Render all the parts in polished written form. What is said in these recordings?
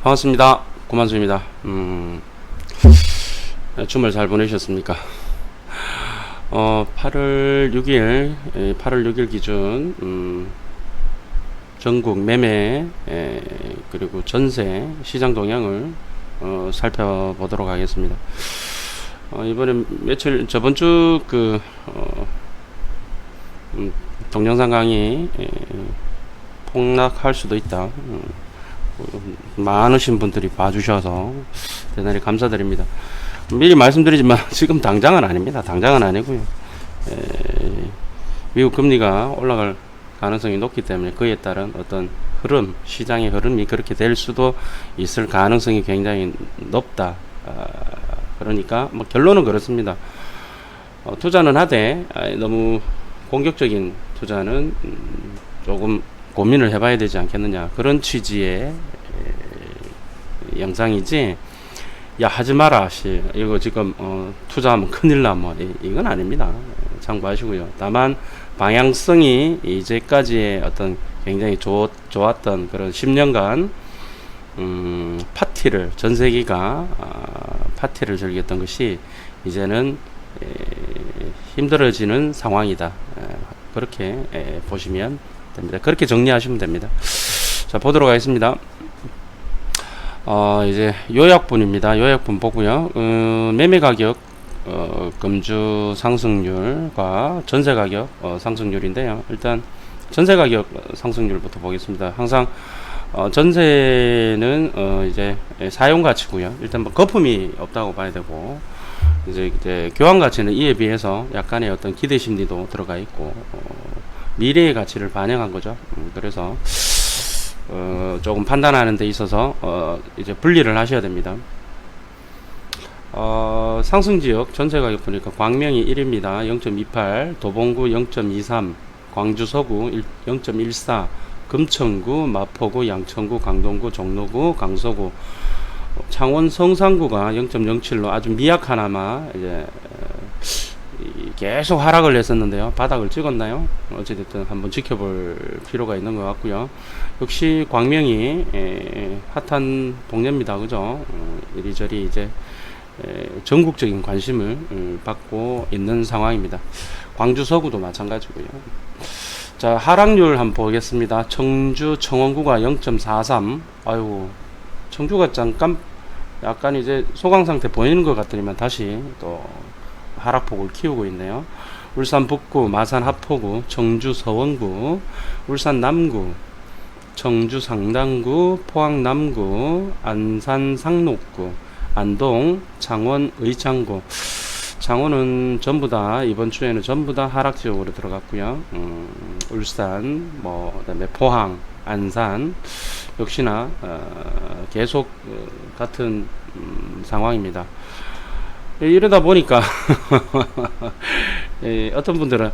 반갑습니다. 고만수입니다. 주말 잘 보내셨습니까? 8월 6일 기준 전국 매매 그리고 전세 시장 동향을 살펴보도록 하겠습니다. 이번에 저번 주 동영상 강의 폭락할 수도 있다. 많으신 분들이 봐주셔서 대단히 감사드립니다. 미리 말씀드리지만 지금 당장은 아닙니다. 당장은 아니고요. 미국 금리가 올라갈 가능성이 높기 때문에 그에 따른 어떤 흐름, 시장의 흐름이 그렇게 될 수도 있을 가능성이 굉장히 높다. 그러니까 뭐 결론은 그렇습니다. 투자는 하되 너무 공격적인 투자는 조금 고민을 해봐야 되지 않겠느냐, 그런 취지의 영상이지, 야 하지 마라 이거 지금 투자하면 큰일나 이건 아닙니다. 참고하시고요. 다만 방향성이 이제까지의 어떤 굉장히 좋았던 그런 10년간 전 세계가 파티를 즐겼던 것이 이제는 힘들어지는 상황이다. 그렇게 보시면 됩니다. 그렇게 정리하시면 됩니다. 자, 보도록 하겠습니다. 이제 요약분입니다. 요약분 보고요. 매매 가격 금주 상승률과 전세 가격 상승률인데요. 일단 전세 가격 상승률부터 보겠습니다. 항상 전세는 이제 사용 가치고요. 일단 뭐 거품이 없다고 봐야 되고, 이제 교환 가치는 이에 비해서 약간의 어떤 기대 심리도 들어가 있고, 미래의 가치를 반영한 거죠. 그래서 조금 판단하는 데 있어서 이제 분리를 하셔야 됩니다. 상승지역 전세 가격 보니까 광명이 1입니다. 0.28, 도봉구 0.23, 광주 서구 0.14, 금천구, 마포구, 양천구, 강동구, 종로구, 강서구, 창원 성산구가 0.07로 아주 미약하나마 이제 계속 하락을 했었는데요. 바닥을 찍었나요? 어찌됐든 한번 지켜볼 필요가 있는 것 같고요. 역시 광명이 핫한 동네입니다. 그죠? 이리저리 이제 전국적인 관심을 받고 있는 상황입니다. 광주 서구도 마찬가지고요. 자, 하락률 한번 보겠습니다. 청주 청원구가 0.43. 아이고, 청주가 잠깐 약간 이제 소강 상태 보이는 것 같더니만 다시 또 하락폭을 키우고 있네요. 울산 북구, 마산 하포구, 청주 서원구, 울산 남구, 청주 상당구, 포항 남구, 안산 상록구, 안동, 창원 의창구. 창원은 전부 다 이번 주에는 전부 다 하락 지역으로 들어갔고요. 울산, 그다음에 포항, 안산 역시나 계속 같은 상황입니다. 이러다 보니까 어떤 분들은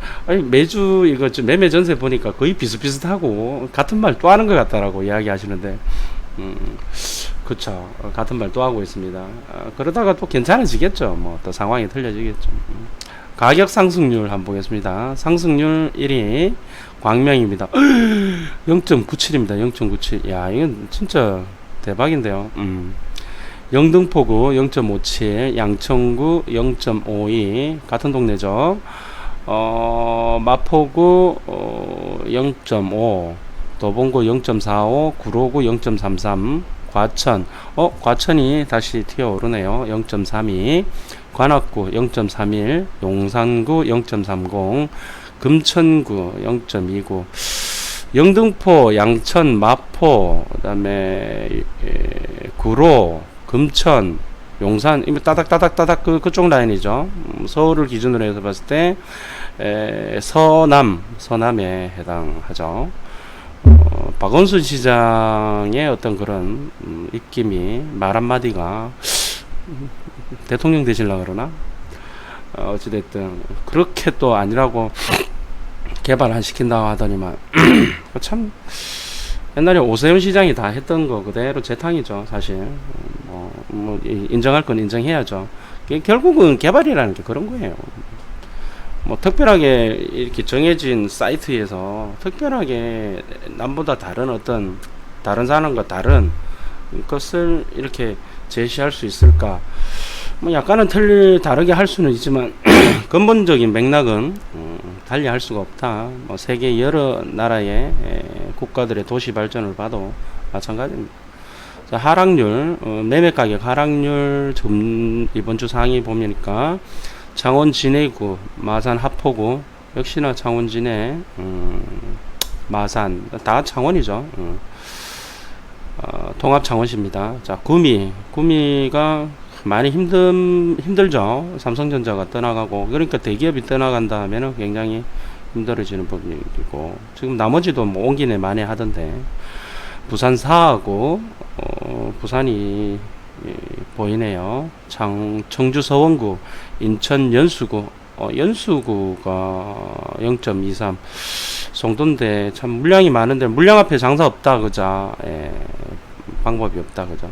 매주 이거 매매 전세 보니까 거의 비슷비슷하고 같은 말 또 하는 것 같다라고 이야기 하시는데, 그쵸, 같은 말 또 하고 있습니다. 그러다가 또 괜찮아지겠죠. 뭐 또 상황이 틀려지겠죠. 가격 상승률 한번 보겠습니다. 상승률 1위 광명입니다. 0.97입니다. 0.97. 야, 이건 진짜 대박인데요. 영등포구 0.57, 양천구 0.52, 같은 동네죠. 마포구 0.5, 도봉구 0.45, 구로구 0.33, 과천이 다시 튀어오르네요. 0.32, 관악구 0.31, 용산구 0.30, 금천구 0.29, 영등포, 양천, 마포, 그 다음에 구로, 금천, 용산, 따닥따닥따닥 그쪽 라인이죠. 서울을 기준으로 해서 봤을 때 서남에 해당하죠. 박원순 시장의 어떤 그런 입김이, 말 한마디가 대통령 되시려고 그러나, 어찌됐든 그렇게 또 아니라고 개발 안 시킨다고 하더니만 참 옛날에 오세훈 시장이 다 했던 거 그대로 재탕이죠. 사실 인정할 건 인정해야죠. 결국은 개발이라는 게 그런 거예요. 특별하게 이렇게 정해진 사이트에서 특별하게 남보다 다른 어떤 다른 사람과 다른 것을 이렇게 제시할 수 있을까? 뭐 약간은 다르게 할 수는 있지만 근본적인 맥락은 달리 할 수가 없다. 뭐 세계 여러 나라의 국가들의 도시 발전을 봐도 마찬가지입니다. 자, 하락률, 매매 가격 하락률 이번 주 상위 보니까 창원 진해구, 마산 하포구, 역시나 창원 진해, 마산 다 창원이죠. 통합 창원시입니다. 자, 구미가 많이 힘들죠. 삼성전자가 떠나가고, 그러니까 대기업이 떠나간다 하면은 굉장히 힘들어지는 부분이고, 지금 나머지도 뭐 옮기네 많이 하던데, 부산 사하고, 부산이 보이네요. 청주 서원구, 인천 연수구, 연수구가 0.23, 송도인데 참 물량이 많은데 물량 앞에 장사 없다 그죠. 방법이 없다 그죠.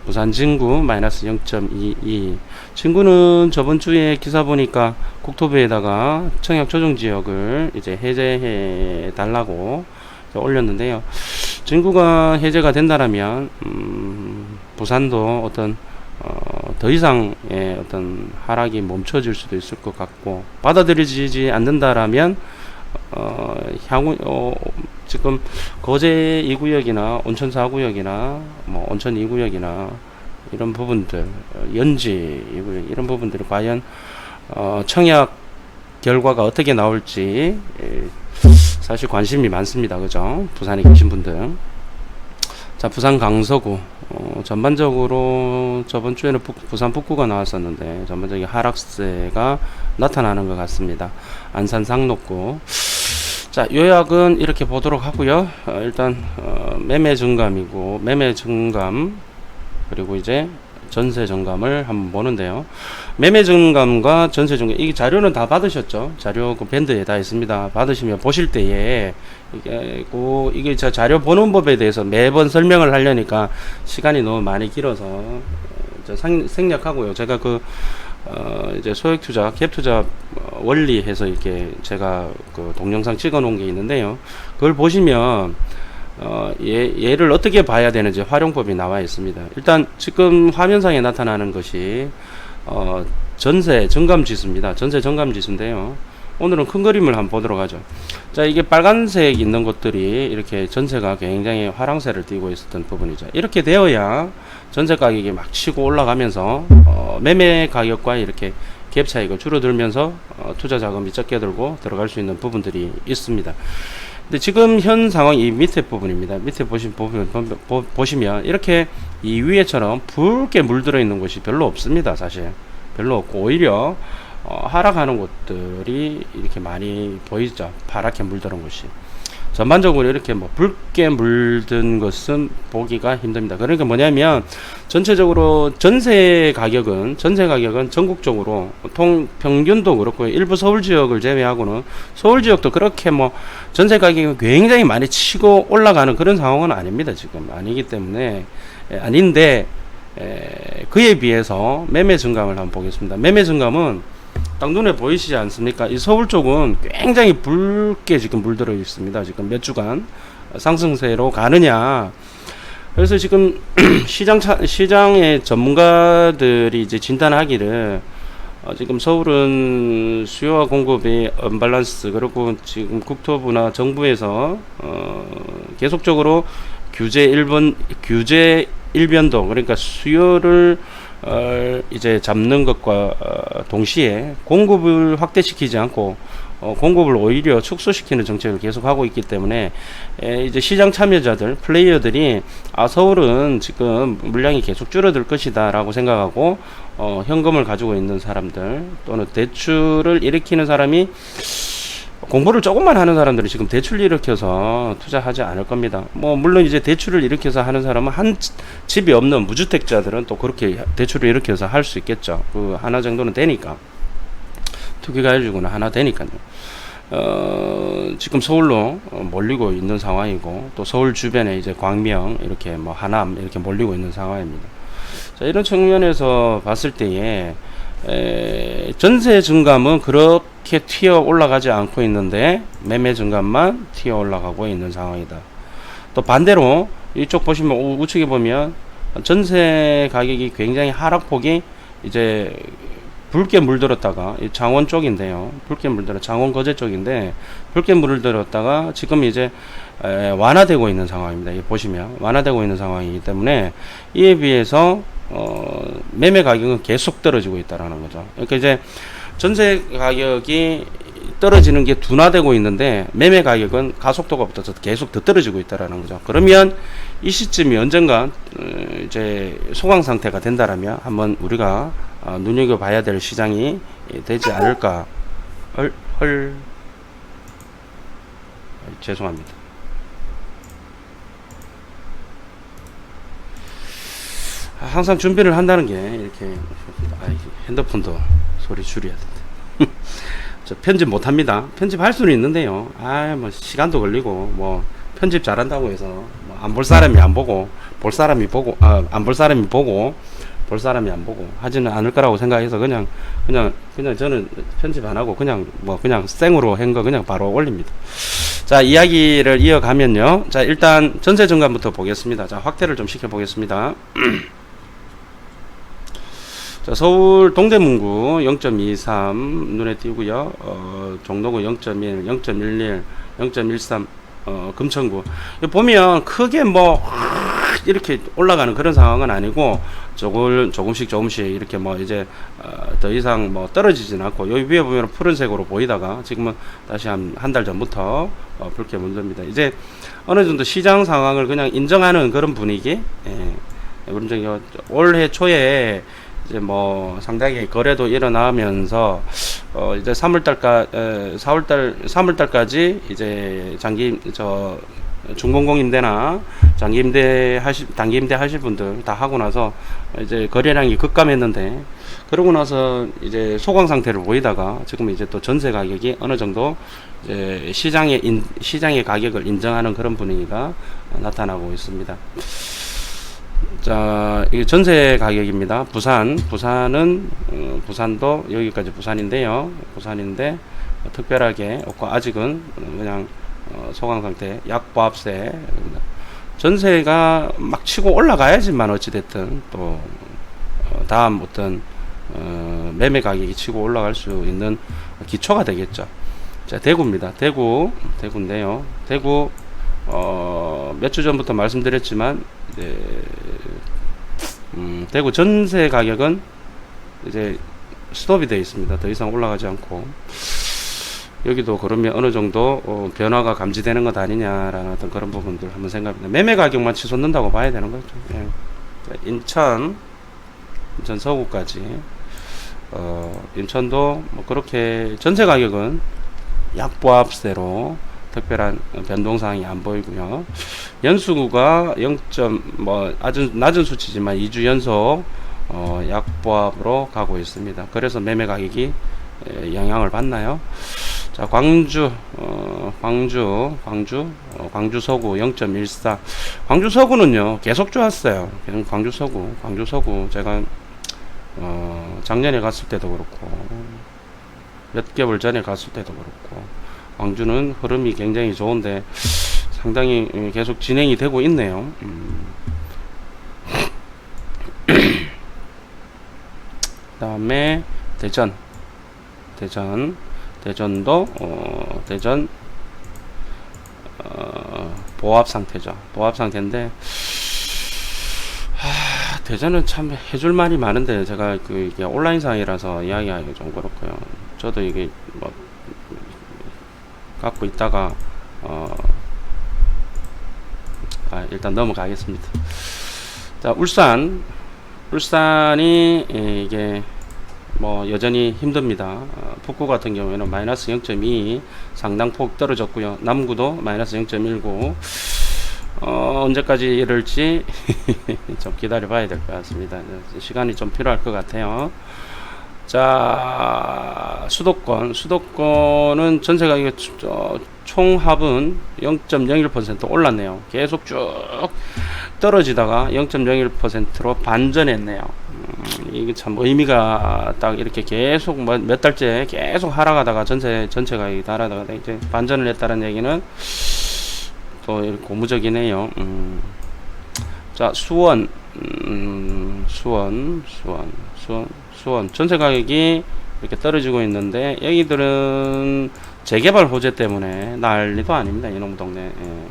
부산 진구 마이너스 0.22. 진구는 저번 주에 기사 보니까 국토부에다가 청약 조정 지역을 이제 해제해 달라고 올렸는데요. 진구가 해제가 된다라면 부산도 어떤 더 이상의 어떤 하락이 멈춰질 수도 있을 것 같고, 받아들여지지 않는다라면 향후 지금 거제 2구역이나 온천 4구역이나 뭐 온천 2구역이나 이런 부분들, 연지 2구역 이런 부분들이 과연 청약 결과가 어떻게 나올지 사실 관심이 많습니다. 그죠? 부산에 계신 분들. 자, 부산 강서구 전반적으로 저번 주에는 부산 북구가 나왔었는데 전반적인 하락세가 나타나는 것 같습니다. 안산 상록구. 자, 요약은 이렇게 보도록 하고요. 일단 매매 증감이고, 매매 증감 그리고 이제 전세 증감을 한번 보는데요. 매매 증감과 전세 증감, 이 자료는 다 받으셨죠? 자료 그 밴드에 다 있습니다. 받으시면 보실 때에 이게 저 자료 보는 법에 대해서 매번 설명을 하려니까 시간이 너무 많이 길어서 생략하고요. 제가 이제 소액 투자, 갭 투자 원리 해서 이렇게 제가 그 동영상 찍어 놓은 게 있는데요. 그걸 보시면 얘를 어떻게 봐야 되는지 활용법이 나와 있습니다. 일단 지금 화면상에 나타나는 것이 전세 정감 지수입니다. 전세 정감 지수인데요. 오늘은 큰 그림을 한번 보도록 하죠. 자, 이게 빨간색 있는 것들이 이렇게 전세가 굉장히 화랑세를 띠고 있었던 부분이죠. 이렇게 되어야 전세 가격이 막 치고 올라가면서 매매 가격과 이렇게 갭 차이가 줄어들면서 투자 자금이 적게 들고 들어갈 수 있는 부분들이 있습니다. 근데 지금 현 상황 이 밑에 부분입니다. 밑에 보시면 이렇게 이 위에처럼 붉게 물들어 있는 곳이 별로 없습니다. 사실 별로 없고, 오히려 하락하는 곳들이 이렇게 많이 보이죠. 파랗게 물들은 곳이. 전반적으로 이렇게 뭐 붉게 물든 것은 보기가 힘듭니다. 그러니까 뭐냐면 전체적으로 전세 가격은 전국적으로 평균도 그렇고 일부 서울 지역을 제외하고는 서울 지역도 그렇게 뭐 전세 가격이 굉장히 많이 치고 올라가는 그런 상황은 아닙니다. 지금 아니기 때문에 아닌데, 그에 비해서 매매 증감을 한번 보겠습니다. 매매 증감은 딱 눈에 보이시지 않습니까? 이 서울 쪽은 굉장히 붉게 지금 물들어 있습니다. 지금 몇 주간 상승세로 가느냐. 그래서 지금 시장의 전문가들이 이제 진단하기를 지금 서울은 수요와 공급이 언밸런스, 그리고 지금 국토부나 정부에서 계속적으로 규제 일변도, 그러니까 수요를 이제 잡는 것과 동시에 공급을 확대시키지 않고 공급을 오히려 축소시키는 정책을 계속하고 있기 때문에 이제 시장 참여자들, 플레이어들이 서울은 지금 물량이 계속 줄어들 것이다 라고 생각하고 현금을 가지고 있는 사람들 또는 대출을 일으키는 사람이, 공부를 조금만 하는 사람들이 지금 대출을 일으켜서 투자하지 않을 겁니다. 뭐 물론 이제 대출을 일으켜서 하는 사람은 한 집이 없는 무주택자들은 또 그렇게 대출을 일으켜서 할 수 있겠죠. 그 하나 정도는 되니까, 투기과열지구는 하나 되니까요. 지금 서울로 몰리고 있는 상황이고, 또 서울 주변에 이제 광명, 이렇게 뭐 하남 이렇게 몰리고 있는 상황입니다. 자, 이런 측면에서 봤을 때에 전세 증감은 그렇게 튀어 올라가지 않고 있는데 매매 증감만 튀어 올라가고 있는 상황이다. 또 반대로 이쪽 보시면 우측에 보면 전세 가격이 굉장히 하락폭이 이제 붉게 물들었다가 창원 쪽인데요. 붉게 물들어 창원 거제 쪽인데 붉게 물들었다가 지금 이제 완화되고 있는 상황입니다. 보시면 완화되고 있는 상황이기 때문에 이에 비해서 매매 가격은 계속 떨어지고 있다라는 거죠. 그러니까 이제 전세 가격이 떨어지는 게 둔화되고 있는데 매매 가격은 가속도가 붙어서 계속 더 떨어지고 있다라는 거죠. 그러면 이 시점이 언젠가 이제 소강 상태가 된다라면 한번 우리가 눈여겨봐야 될 시장이 되지 않을까. 죄송합니다. 항상 준비를 한다는 게 이렇게 핸드폰도 소리 줄여야 된다. 저 편집 못합니다. 편집할 수는 있는데요. 뭐 시간도 걸리고 뭐 편집 잘한다고 해서 뭐 안 볼 사람이 안 보고 볼 사람이 보고 안 볼 사람이 보고 볼 사람이 안 보고 하지는 않을 거라고 생각해서 그냥 저는 편집 안 하고 그냥 생으로 한 거 그냥 바로 올립니다. 자, 이야기를 이어가면요. 자, 일단 전세 정관부터 보겠습니다. 자, 확대를 좀 시켜 보겠습니다. 자, 서울 동대문구 0.23 눈에 띄고요. 종로구 0.1, 0.11, 0.13, 금천구 보면 크게 뭐 이렇게 올라가는 그런 상황은 아니고 조금씩 이렇게 뭐 이제 더 이상 뭐 떨어지진 않고 여기 위에 보면 푸른색으로 보이다가 지금은 다시 한 달 전부터 붉게 물듭니다. 이제 어느 정도 시장 상황을 그냥 인정하는 그런 분위기. 그런 올해 초에 이제 뭐 상당히 거래도 일어나면서 이제 3월달까지 이제 중공공임대나 단기임대 하실 분들 다 하고 나서 이제 거래량이 급감했는데 그러고 나서 이제 소강 상태를 보이다가 지금 이제 또 전세 가격이 어느 정도 이제 시장의 가격을 인정하는 그런 분위기가 나타나고 있습니다. 자, 이게 전세 가격입니다. 부산은 부산도 여기까지 부산인데 특별하게 없고 아직은 그냥 소강 상태, 약보합세. 전세가 막 치고 올라가야지만 어찌됐든 또 다음 어떤 매매 가격이 치고 올라갈 수 있는 기초가 되겠죠. 자, 대구입니다. 대구인데요. 대구 몇 주 전부터 말씀드렸지만 이제 대구 전세 가격은 이제 스톱이 되어 있습니다. 더 이상 올라가지 않고 여기도 그러면 어느 정도 변화가 감지되는 것 아니냐라는 어떤 그런 부분들 한번 생각합니다. 매매 가격만 치솟는다고 봐야 되는 거죠. 예. 인천 서구까지 인천도 뭐 그렇게 전세 가격은 약보합세로 특별한 변동사항이 안 보이고요. 연수구가 0. 아주 낮은 수치지만 2주 연속 약보합으로 가고 있습니다. 그래서 매매 가격이 영향을 받나요? 자, 광주 서구 0.14. 광주 서구는요 계속 좋았어요. 광주 서구 제가 작년에 갔을 때도 그렇고 몇 개월 전에 갔을 때도 그렇고 광주는 흐름이 굉장히 좋은데 상당히 계속 진행이 되고 있네요. 다음에 대전도 대전 보합 상태인데 대전은 참 해줄 말이 많은데 제가 이게 온라인상이라서 이야기하기가 좀 그렇고요. 저도 이게 뭐 갖고 있다가 일단 넘어가겠습니다. 자, 울산이 이게 뭐 여전히 힘듭니다. 북구 같은 경우에는 마이너스 0.2 상당폭 떨어졌고요. 남구도 마이너스 0.19. 언제까지 이럴지 좀 기다려 봐야 될 것 같습니다. 시간이 좀 필요할 것 같아요. 자, 수도권은 전세 가격 총합은 0.01% 올랐네요. 계속 쭉 떨어지다가 0.01%로 반전했네요. 이게 참 의미가 딱 이렇게 계속 몇 달째 계속 하락하다가 전체 가격이 달아다가 이제 반전을 했다는 얘기는 또 고무적이네요. 자, 수원 수원 전세 가격이 이렇게 떨어지고 있는데 여기들은 재개발 호재 때문에 난리도 아닙니다. 이놈 동네. 예.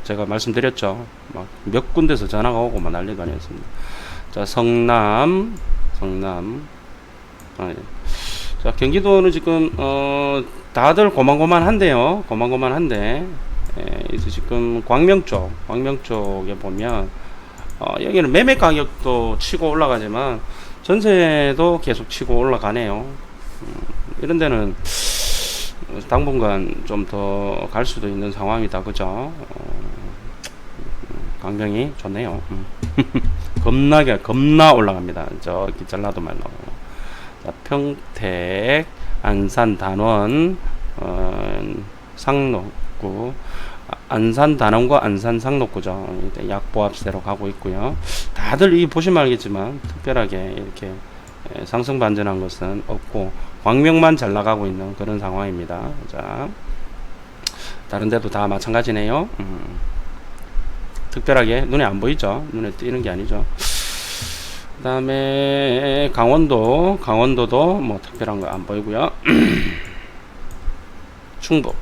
제가 말씀드렸죠. 막 몇 군데서 전화가 오고 막 난리도 아니었습니다. 자, 성남. 예. 자, 경기도는 지금 다들 고만고만한데요. 고만고만한데 이제 지금 광명 쪽에 보면 여기는 매매 가격도 치고 올라가지만 전세도 계속 치고 올라가네요. 이런 데는 당분간 좀 더 갈 수도 있는 상황이다. 그죠? 광명이 좋네요. 겁나 올라갑니다. 저기 전라도 말로. 자, 평택, 안산, 단원, 상록구, 안산 단원과 안산 상록구죠. 약보합세로 가고 있고요. 다들 이 보시면 알겠지만 특별하게 이렇게 상승 반전한 것은 없고 광명만 잘 나가고 있는 그런 상황입니다. 자, 다른 데도 다 마찬가지네요. 특별하게 눈에 안 보이죠. 눈에 띄는 게 아니죠. 그 다음에 강원도도 뭐 특별한 거 안 보이고요. 충북,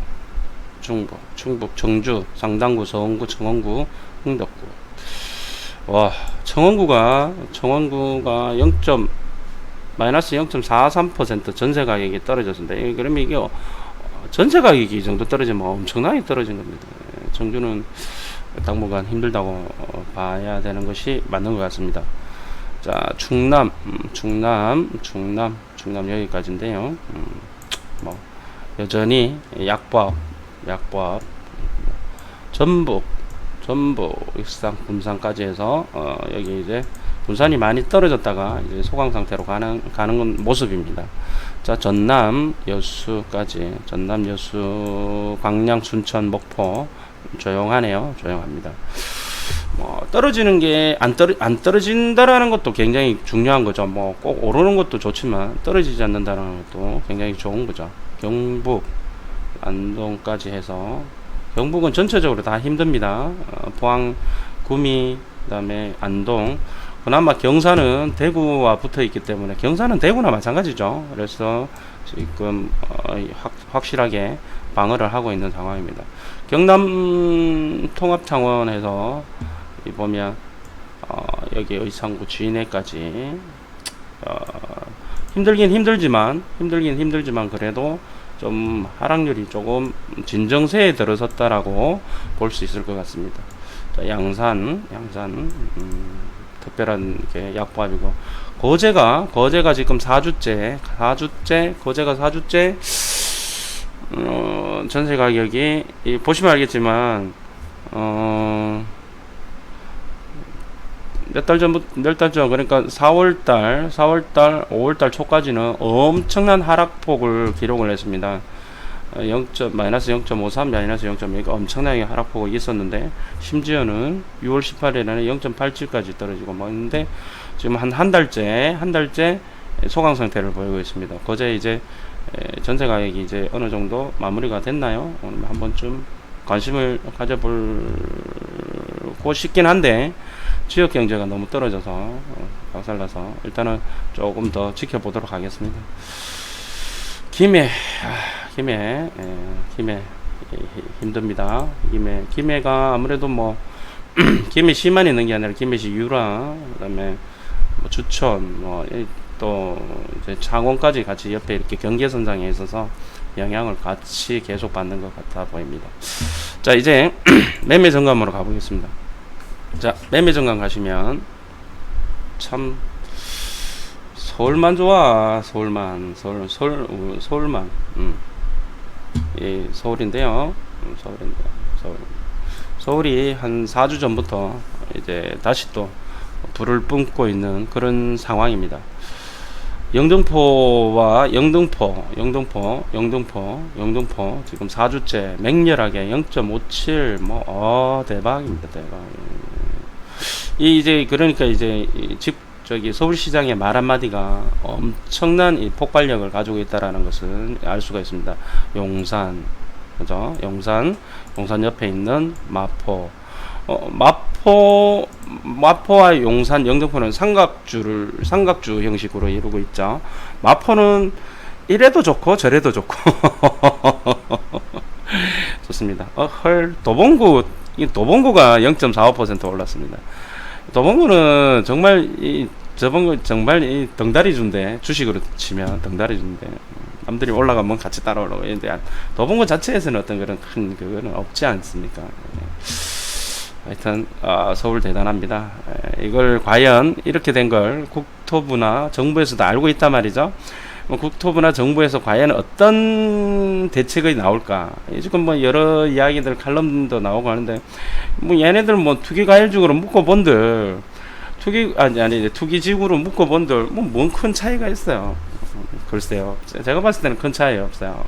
정주, 상당구, 서원구, 청원구, 흥덕구. 와, 청원구가 마이너스 0.43% 전세 가격이 떨어졌습니다. 그러면 이게 전세 가격이 이 정도 떨어지면 엄청나게 떨어진 겁니다. 청주는 당분간 힘들다고 봐야 되는 것이 맞는 것 같습니다. 자, 충남 여기까지인데요. 여전히 약보합, 전북, 익산, 군산까지 해서 여기 이제 군산이 많이 떨어졌다가 이제 소강 상태로 가는 모습입니다. 자, 전남 여수, 광양, 순천, 목포 조용하네요. 조용합니다. 떨어지는 게 안 떨어진다라는 것도 굉장히 중요한 거죠. 꼭 오르는 것도 좋지만 떨어지지 않는다는 것도 굉장히 좋은 거죠. 경북, 안동까지 해서 경북은 전체적으로 다 힘듭니다. 포항, 구미, 그다음에 안동. 그나마 경산은 대구와 붙어 있기 때문에 경산은 대구나 마찬가지죠. 그래서 지금 확실하게 방어를 하고 있는 상황입니다. 경남 통합창원에서 보면 여기 의창구 주인회까지 힘들긴 힘들지만 그래도 좀 하락률이 조금 진정세에 들어섰다라고 볼 수 있을 것 같습니다. 자, 양산 특별한 게 약보합이고 거제가 지금 4주째 전세 가격이 보시면 알겠지만 몇 달 전 그러니까 4월달 5월달 초까지는 엄청난 하락폭을 기록을 했습니다. 마이너스 0.53, 마이너스 0.2 엄청나게 하락폭이 있었는데 심지어는 6월 18일에는 0.87까지 떨어지고 있는데 지금 한 달째 소강 상태를 보이고 있습니다. 거제 이제 전세 가격이 이제 어느 정도 마무리가 됐나요? 오늘 한 번쯤 관심을 가져보고 싶긴 한데 지역 경제가 너무 떨어져서 박살나서 일단은 조금 더 지켜보도록 하겠습니다. 김해 힘듭니다. 김해가 아무래도 김해시만 있는 게 아니라 김해시 유라, 그다음에 주천, 또 이제 창원까지 같이 옆에 이렇게 경계선상에 있어서 영향을 같이 계속 받는 것 같아 보입니다. 자, 이제 매매 정감으로 가보겠습니다. 자, 매매 정감 가시면 참 서울만 좋아. 서울만. 예, 서울인데요. 서울이 한 4주 전부터 이제 다시 또 불을 뿜고 있는 그런 상황입니다. 영등포 지금 4주째 맹렬하게 0.57 대박입니다. 대박. 그러니까 서울시장의 말 한마디가 엄청난 이 폭발력을 가지고 있다라는 것을 알 수가 있습니다. 용산, 그죠? 용산 옆에 있는 마포, 마포와 용산, 영등포는 삼각주 형식으로 이루고 있죠. 마포는 이래도 좋고 저래도 좋고 좋습니다. 도봉구가 0.45% 올랐습니다. 도봉구는 정말 이 덩다리주인데, 주식으로 치면 덩다리주인데 남들이 올라가면 같이 따라 올라가고 있는데, 도봉구 자체에서는 어떤 그런 큰 그거는 없지 않습니까? 하여튼 서울 대단합니다. 이걸 과연 이렇게 된 걸 국토부나 정부에서도 알고 있단 말이죠. 국토부나 정부에서 과연 어떤 대책이 나올까? 지금 뭐 여러 이야기들 칼럼도 나오고 하는데, 뭐 얘네들 뭐 투기과열적으로 묶어본들, 투기지구로 묶어본들, 뭐 뭔 큰 차이가 있어요. 글쎄요. 제가 봤을 때는 큰 차이 없어요.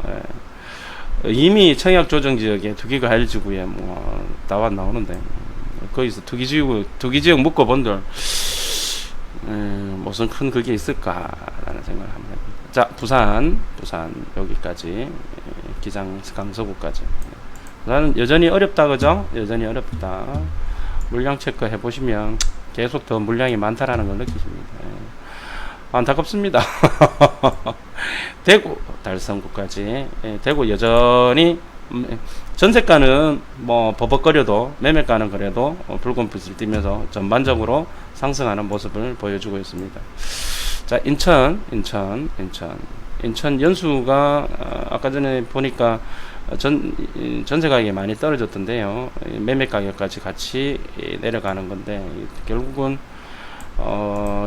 이미 청약조정지역에 투기과열지구에 뭐 나오는데, 거기서 투기지역 묶어본들, 무슨 큰 그게 있을까라는 생각을 합니다. 자, 부산 여기까지, 기장 강서구까지. 부산은 여전히 어렵다, 그죠? 여전히 어렵다. 물량 체크 해보시면 계속 더 물량이 많다라는 걸 느끼십니다. 안타깝습니다. 대구 달성구까지. 대구 여전히 전세가는 뭐 버벅거려도 매매가는 그래도 붉은 빛을 띠면서 전반적으로 상승하는 모습을 보여주고 있습니다. 자, 인천 연수가 아까 전에 보니까 전세 가격이 많이 떨어졌던데요. 매매 가격까지 같이 내려가는 건데, 결국은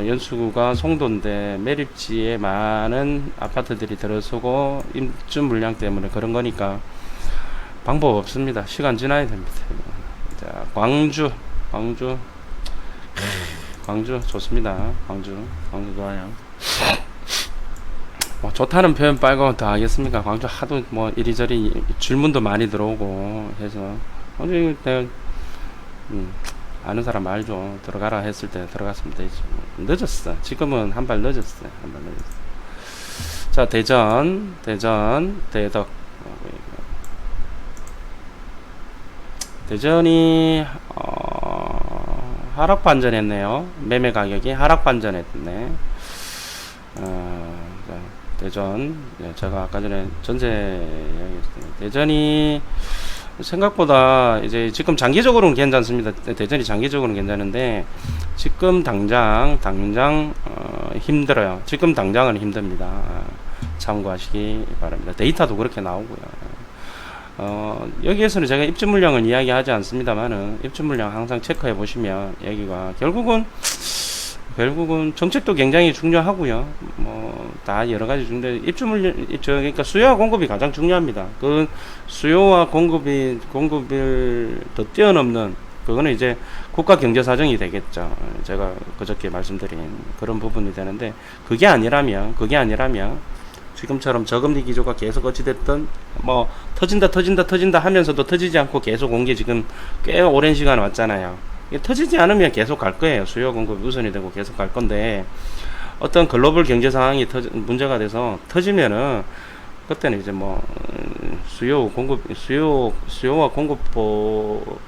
연수구가 송도인데 매립지에 많은 아파트들이 들어서고 입주 물량 때문에 그런 거니까 방법 없습니다. 시간 지나야 됩니다. 자, 광주 좋습니다. 광주 좋아요. 뭐 좋다는 표현 빨고 더 하겠습니까? 광주 하도 뭐 이리저리 질문도 많이 들어오고 해서 내가 아는 사람 알죠. 들어가라 했을 때 들어갔으면 되지. 늦었어. 지금은 한 발 늦었어요. 자, 대덕. 대전이 하락 반전했네요. 매매 가격이 하락 반전했네. 대전, 제가 아까 전에 전세 이야기했습니다. 대전이 생각보다 이제 지금 장기적으로는 괜찮습니다. 대전이 장기적으로는 괜찮은데 지금 당장 힘들어요. 지금 당장은 힘듭니다. 참고하시기 바랍니다. 데이터도 그렇게 나오고요. 여기에서는 제가 입주 물량을 이야기하지 않습니다만은 입주 물량 항상 체크해 보시면 여기가 결국은 정책도 굉장히 중요하고요. 뭐 다 여러 가지 중요한데 입주 물량 그러니까 수요와 공급이 가장 중요합니다. 그 수요와 공급을 더 뛰어넘는 그거는 이제 국가 경제 사정이 되겠죠. 제가 그저께 말씀드린 그런 부분이 되는데 그게 아니라면 지금처럼 저금리 기조가 계속 어찌됐든 뭐 터진다 하면서도 터지지 않고 계속 온 게 지금 꽤 오랜 시간 왔잖아요. 터지지 않으면 계속 갈 거예요. 수요 공급이 우선이 되고 계속 갈 건데 어떤 글로벌 경제 상황이 문제가 돼서 터지면은 그때는 이제 뭐 수요와 공급도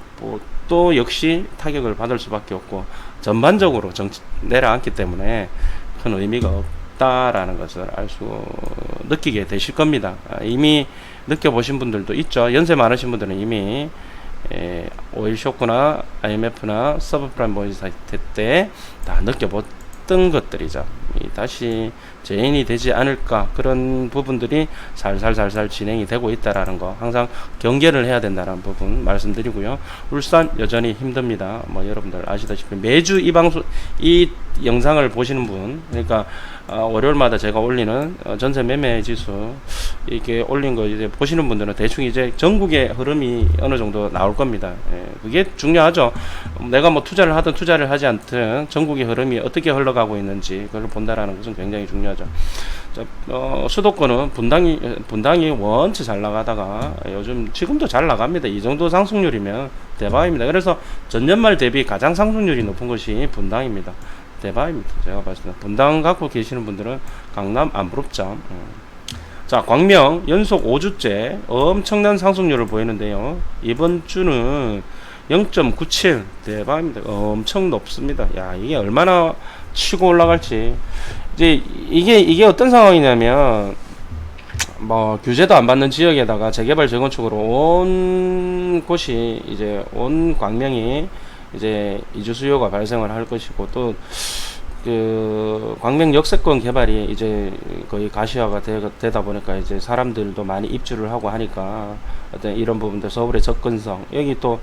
역시 타격을 받을 수밖에 없고 전반적으로 내려앉기 때문에 큰 의미가 없다라는 것을 느끼게 되실 겁니다. 이미 느껴보신 분들도 있죠. 연세 많으신 분들은 이미 오일 쇼크나 IMF나 서브프라임 모의 사태 때 다 느껴봤던 것들이죠. 다시 재현이 되지 않을까, 그런 부분들이 살살 진행이 되고 있다라는 거 항상 경계를 해야 된다는 부분 말씀드리고요. 울산 여전히 힘듭니다. 뭐 여러분들 아시다시피 매주 이 영상을 보시는 분, 그러니까 월요일마다 제가 올리는 전세 매매 지수 이렇게 올린 거 이제 보시는 분들은 대충 이제 전국의 흐름이 어느 정도 나올 겁니다. 그게 중요하죠. 내가 뭐 투자를 하든 투자를 하지 않든 전국의 흐름이 어떻게 흘러가고 있는지 그걸 본다라는 것은 굉장히 중요하죠. 자, 수도권은 분당이 원체 잘 나가다가 요즘 지금도 잘 나갑니다. 이 정도 상승률이면 대박입니다. 그래서 전년말 대비 가장 상승률이 높은 것이 분당입니다. 대박입니다. 제가 봤을 때 분당 갖고 계시는 분들은 강남 안 부럽죠. 자, 광명 연속 5주째 엄청난 상승률을 보이는데요. 이번 주는 0.97 대박입니다. 엄청 높습니다. 야, 이게 얼마나 치고 올라갈지. 이제 이게 어떤 상황이냐면 뭐 규제도 안 받는 지역에다가 재개발 재건축으로 온 곳이 이제 온 광명이 이제 이주 수요가 발생을 할 것이고, 또 그 광명 역세권 개발이 이제 거의 가시화가 되다 보니까 이제 사람들도 많이 입주를 하고 하니까 어떤 이런 부분들, 서울의 접근성, 여기 또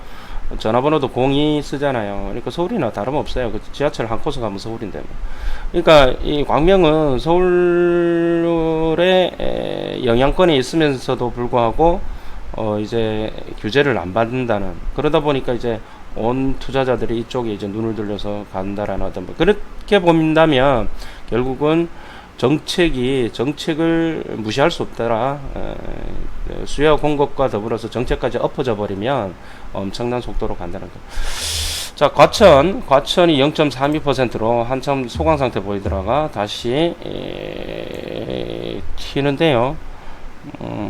전화번호도 02 쓰잖아요. 그러니까 서울이나 다름없어요. 그 지하철 한 코스 가면 서울인데 뭐. 그러니까 이 광명은 서울의 영향권에 있으면서도 불구하고 이제 규제를 안 받는다는, 그러다 보니까 이제 온 투자자들이 이쪽에 이제 눈을 들려서 간다라는 어떤, 그렇게 본다면 결국은 정책을 무시할 수 없더라. 수요 공급과 더불어서 정책까지 엎어져 버리면 엄청난 속도로 간다는 거. 자, 과천이 0.32%로 한참 소강 상태 보이더라가 다시 튀는데요.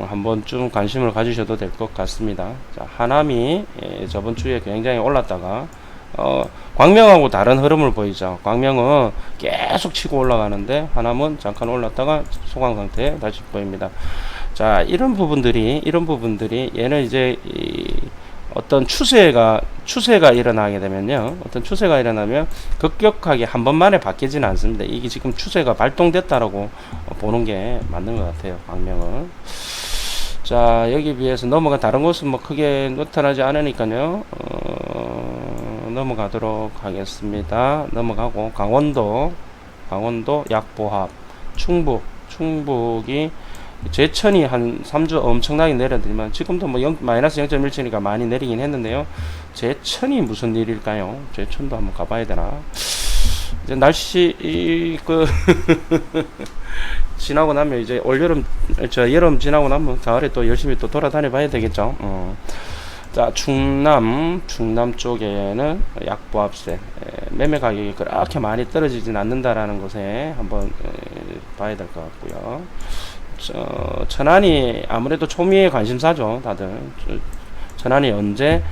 한번 좀 관심을 가지셔도 될 것 같습니다. 자, 하남이 저번 주에 굉장히 올랐다가 광명하고 다른 흐름을 보이죠. 광명은 계속 치고 올라가는데 하남은 잠깐 올랐다가 소강 상태 다시 보입니다. 자, 이런 부분들이 얘는 이제 어떤 추세가 일어나게 되면요, 어떤 추세가 일어나면 급격하게 한 번만에 바뀌지는 않습니다. 이게 지금 추세가 발동됐다라고 보는 게 맞는 것 같아요, 광명은. 자, 여기 비해서 다른 곳은 뭐 크게 나타나지 않으니까요, 넘어가도록 하겠습니다. 넘어가고, 강원도 약보합, 충북이 제천이 한 3주 엄청나게 내렸더니만 지금도 뭐 마이너스 0.17이니까 많이 내리긴 했는데요. 제천이 무슨 일일까요? 제천도 한번 가봐야 되나? 이제 날씨 지나고 나면 이제 여름 지나고 나면 가을에 또 열심히 또 돌아다녀 봐야 되겠죠. 자, 충남 쪽에는 약보합세 매매 가격이 그렇게 많이 떨어지진 않는다라는 것에 한번 봐야 될 것 같고요. 천안이 아무래도 초미의 관심사죠. 다들 천안이 언제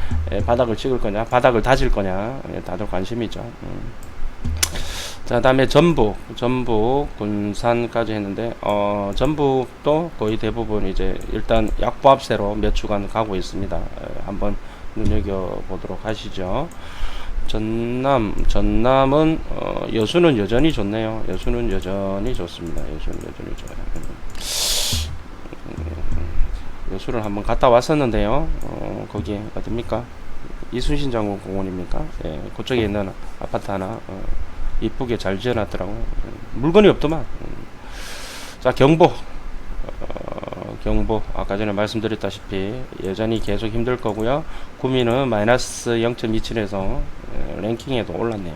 바닥을 찍을 거냐, 바닥을 다질 거냐, 다들 관심이죠. 자, 다음에 전북 군산까지 했는데 전북도 거의 대부분 이제 일단 약보합세로 몇 주간 가고 있습니다. 한번 눈여겨 보도록 하시죠. 전남은 여수는 여전히 좋네요. 여수는 여전히 좋습니다. 여수는 여전히 좋아요. 여수를 한번 갔다 왔었는데요. 거기 어딥니까? 이순신 장군 공원입니까? 예, 그쪽에 있는 아파트 하나 이쁘게 잘 지어놨더라고. 물건이 없더만. 자, 경보 아까 전에 말씀드렸다시피 여전히 계속 힘들 거고요. 구미는 마이너스 0.27에서 랭킹에도 올랐네요.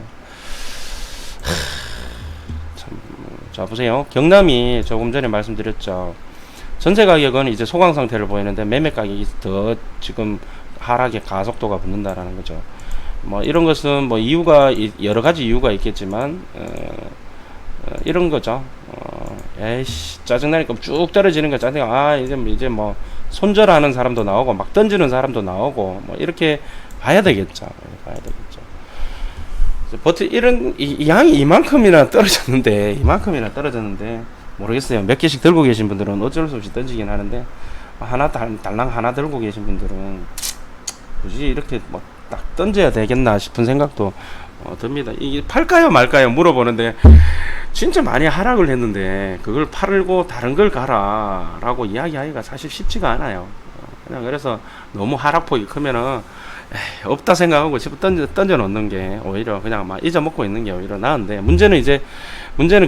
자, 보세요. 경남이 조금 전에 말씀드렸죠. 전세 가격은 이제 소강 상태를 보이는데 매매 가격이 더 지금 하락의 가속도가 붙는다라는 거죠. 뭐 이런 것은 뭐 이유가 여러 가지 이유가 있겠지만 이런 거죠. 에이씨 짜증나니까 쭉 떨어지는 거 짜증. 이제 뭐 손절하는 사람도 나오고 막 던지는 사람도 나오고 뭐 이렇게 봐야 되겠죠. 이 양이 이만큼이나 떨어졌는데 모르겠어요. 몇 개씩 들고 계신 분들은 어쩔 수 없이 던지긴 하는데 달랑 하나 들고 계신 분들은 굳이 이렇게 뭐 딱 던져야 되겠나 싶은 생각도 듭니다. 이게 팔까요 말까요 물어보는데 진짜 많이 하락을 했는데 그걸 팔고 다른 걸 가라 라고 이야기하기가 사실 쉽지가 않아요. 그냥 그래서 너무 하락폭이 크면은 없다 생각하고 집어 던져 놓는 게 오히려 그냥 막 잊어먹고 있는 게 오히려 나은데, 문제는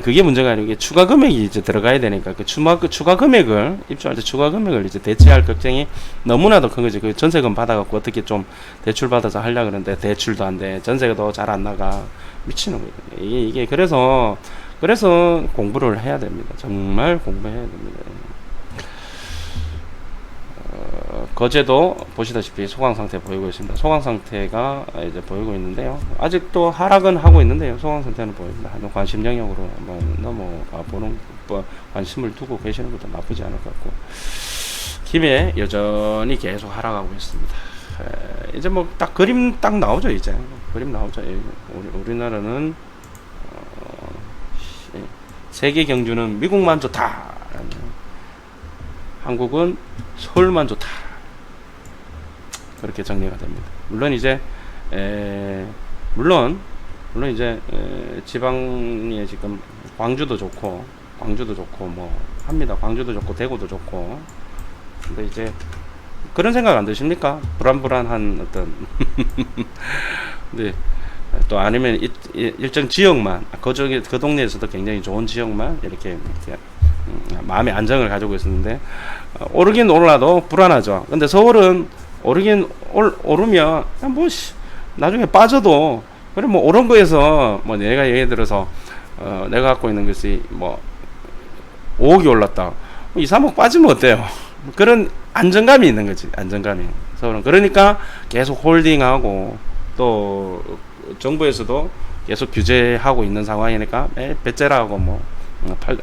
그게 문제가 아니고 추가 금액이 이제 들어가야 되니까 추가 금액을 입주할 때 추가 금액을 이제 대체할 걱정이 너무나도 큰 거지. 그 전세금 받아갖고 어떻게 좀 대출 받아서 하려 그러는데 대출도 안 돼, 전세도 잘 안 나가, 미치는 거예요. 이게 그래서 공부를 해야 됩니다. 정말 공부해야 됩니다. 거제도 보시다시피 소강 상태 보이고 있습니다. 소강 상태가 이제 보이고 있는데요. 아직도 하락은 하고 있는데요. 소강 상태는 보입니다. 관심 영역으로 한번 넘어가 보는, 관심을 두고 계시는 것도 나쁘지 않을 것 같고, 김해 여전히 계속 하락하고 있습니다. 이제 뭐 딱 그림 딱 나오죠. 이제 그림 나오죠. 우리나라는 세계 경주는 미국만 좋다. 한국은 서울만 좋다. 그렇게 정리가 됩니다. 물론 이제 물론 이제 지방에 지금 광주도 좋고 뭐 합니다. 광주도 좋고 대구도 좋고. 근데 이제 그런 생각 안 드십니까? 불안불안한 어떤 근데 또 아니면 일정 지역만 그 동네에서도 굉장히 좋은 지역만 이렇게 마음의 안정을 가지고 있었는데 오르긴 올라도 불안하죠. 근데 서울은 오르면 뭐 나중에 빠져도 그래 뭐 오른 거에서 뭐 내가 예를 들어서 내가 갖고 있는 것이 뭐 5억이 올랐다. 2, 3억 빠지면 어때요? 그런 안정감이 있는 거지. 안정감이. 서울은 그러니까 계속 홀딩하고 또 정부에서도 계속 규제하고 있는 상황이니까 배째라고 뭐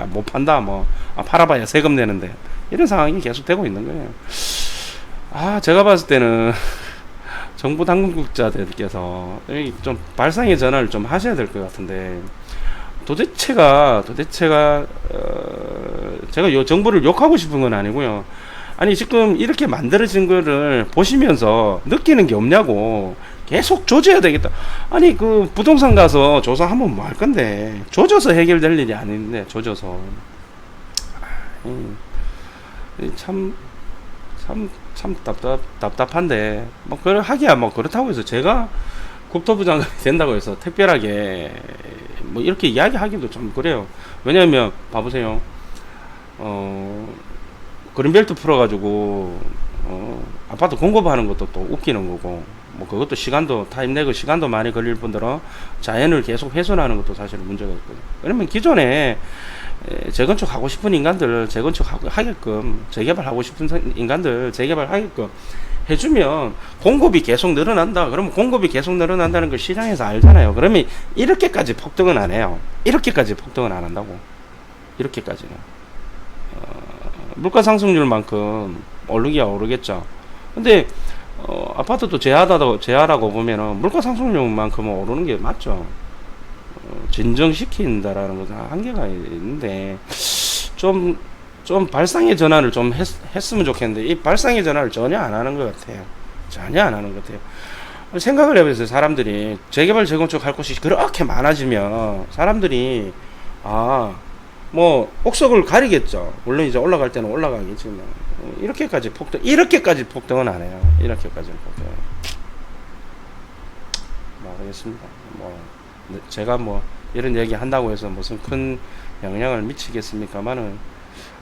못 판다 뭐 팔아봐야 세금 내는데 이런 상황이 계속 되고 있는 거예요. 제가 봤을 때는 정부 당국자들께서 좀 발상의 전환을 좀 하셔야 될 것 같은데 도대체가 제가 요 정부를 욕하고 싶은 건 아니고요. 아니 지금 이렇게 만들어진 거를 보시면서 느끼는 게 없냐고. 계속 조져야 되겠다. 아니 그 부동산 가서 조사하면 뭐 할 건데 조져서 해결될 일이 아닌데 조져서 참 답답한데 뭐 하기야 뭐 그렇다고 해서 제가 국토부 장관이 된다고 해서 특별하게 뭐 이렇게 이야기하기도 좀 그래요. 왜냐하면 봐보세요. 그린벨트 풀어가지고 아파트 공급하는 것도 또 웃기는 거고 뭐 그것도 타임 내고 시간도 많이 걸릴 뿐더러 자연을 계속 훼손하는 것도 사실 문제가 있거든요. 왜냐면 기존에 재건축 하고 싶은 인간들 재건축 하게끔 재개발하고 싶은 인간들 재개발하게끔 해주면 공급이 계속 늘어난다. 그러면 공급이 계속 늘어난다는 걸 시장에서 알잖아요. 그러면 이렇게까지 폭등은 안 해요. 이렇게까지 폭등은 안 한다고. 이렇게까지는 물가 상승률만큼 오르기야 오르겠죠. 근데 아파트도 제하라고 보면은 물가 상승률만큼은 오르는 게 맞죠. 진정시킨다라는 것은 한계가 있는데 좀 발상의 전환을 좀 했으면 좋겠는데 이 발상의 전환을 전혀 안 하는 것 같아요. 전혀 안 하는 것 같아요. 생각을 해보세요. 사람들이 재개발 재건축 할 곳이 그렇게 많아지면 사람들이 뭐 옥석을 가리겠죠. 물론 이제 올라갈 때는 올라가겠지만 이렇게까지 폭등은 안 해요. 이렇게까지는 폭등. 모르겠습니다. 뭐 제가 뭐 이런 얘기 한다고 해서 무슨 큰 영향을 미치겠습니까만은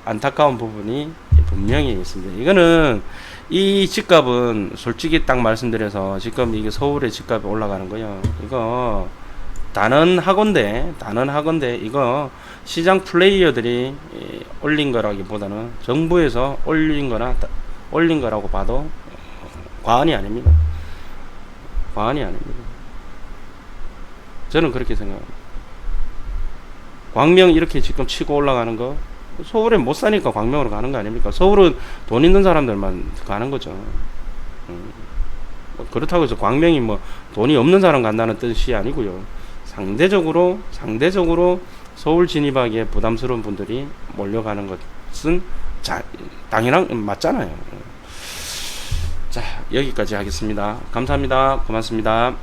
안타까운 부분이 분명히 있습니다. 이거는 이 집값은 솔직히 딱 말씀드려서 지금 이게 서울의 집값이 올라가는 거요. 이거 단언하건대 이거 시장 플레이어들이 올린 거라기보다는 정부에서 올린 거라고 봐도 과언이 아닙니다. 저는 그렇게 생각합니다. 광명 이렇게 지금 치고 올라가는 거 서울에 못 사니까 광명으로 가는 거 아닙니까? 서울은 돈 있는 사람들만 가는 거죠. 그렇다고 해서 광명이 뭐 돈이 없는 사람 간다는 뜻이 아니고요. 상대적으로 서울 진입하기에 부담스러운 분들이 몰려가는 것은 당연한 맞잖아요. 자, 여기까지 하겠습니다. 감사합니다. 고맙습니다.